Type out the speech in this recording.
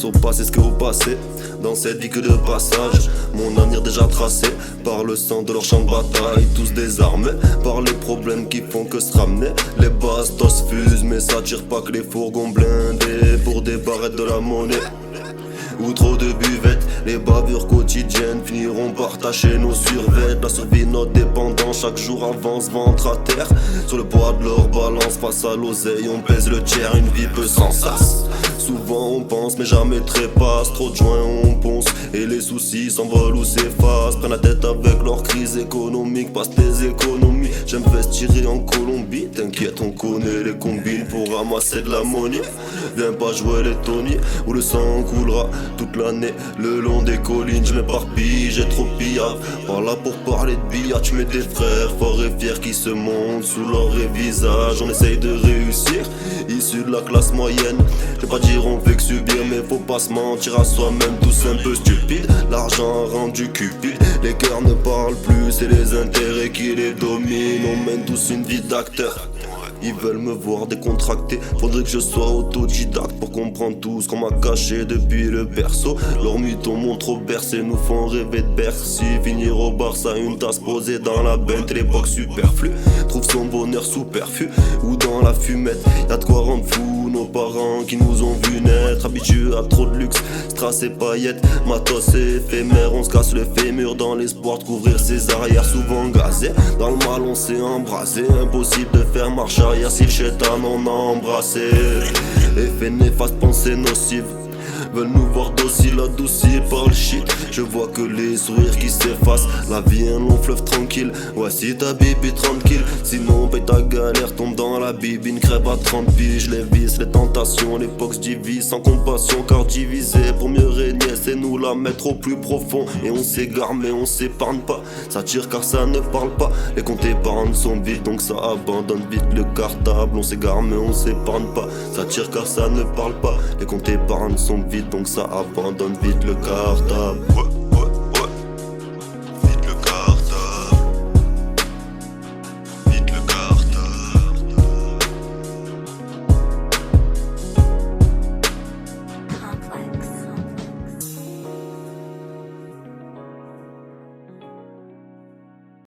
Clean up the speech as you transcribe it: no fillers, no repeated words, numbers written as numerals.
pense au passé, ce que au passé. Dans cette vie que de passage, mon avenir déjà tracé par le sang de leur champ de bataille. Tous désarmés par les problèmes qui font que se ramener. Les bastos fusent mais ça tire pas que les fourgons blindés pour des barrettes de la monnaie. Ou trop de buvettes, les bavures quotidiennes finiront par tacher nos survêtements. La survie de notre dépendant, chaque jour avance ventre à terre. Sur le poids de leur balance, face à l'oseille, on pèse le tiers. Une vie peu sans sas. Souvent on pense mais jamais trépasse. Trop de joints on ponce et les soucis s'envolent ou s'effacent. Prennent la tête avec leur crise économique, passe tes économies. J'investis en Colombie, t'inquiète on connaît les combines pour ramasser de la monnaie. Viens pas jouer les Tony où le sang coulera toute l'année le long des collines. Je m'éparpille, j'ai trop pillard. Par là pour parler de billard, tu mets des frères forts et fiers qui se montent sous leur visage. On essaye de réussir, issus de la classe moyenne. Je vais pas dire on fait que subir, mais faut pas se mentir à soi-même, tous un peu stupide. L'argent a rendu cupide, les cœurs ne parlent plus, c'est les intérêts qui les dominent. On mène tous une vie d'acteur. Ils veulent me voir décontracté, faudrait que je sois autodidacte pour comprendre tout ce qu'on m'a caché depuis le berceau. Leurs mythos m'ont trop bercé, nous font rêver de Bercy. Finir au Barça, une tasse posée dans la bête, l'époque superflue. Trouve son bonheur sous perfus ou dans la fumette. Y'a de quoi rendre fou nos parents qui nous ont vu naître. Habitués à trop de luxe, strass et paillettes, matos et éphémère. On se casse le fémur dans l'espoir de couvrir ses arrières souvent gazés. Dans le mal on s'est embrasé, impossible de faire marche arrière si le chétan on a embrassé. Effet néfaste, pensée nocive, veulent nous voir dociles, adoucis par le shit. Je vois que les sourires qui s'effacent. La vie un long fleuve tranquille. Ouais si ta bibi tranquille, sinon paye ta galère, tombe dans la bibine, crève à 30 piges. Les vices, les tentations, l'époque se divise sans compassion, car diviser pour mieux régner, c'est nous la mettre au plus profond. Et on s'égare mais on s'épargne pas, ça tire car ça ne parle pas. Les comptes épargnes sont vides donc ça abandonne vite le cartable. On s'égare mais on s'épargne pas, ça tire car ça ne parle pas. Les comptes épargnes sont vides donc ça abandonne vite le cartable.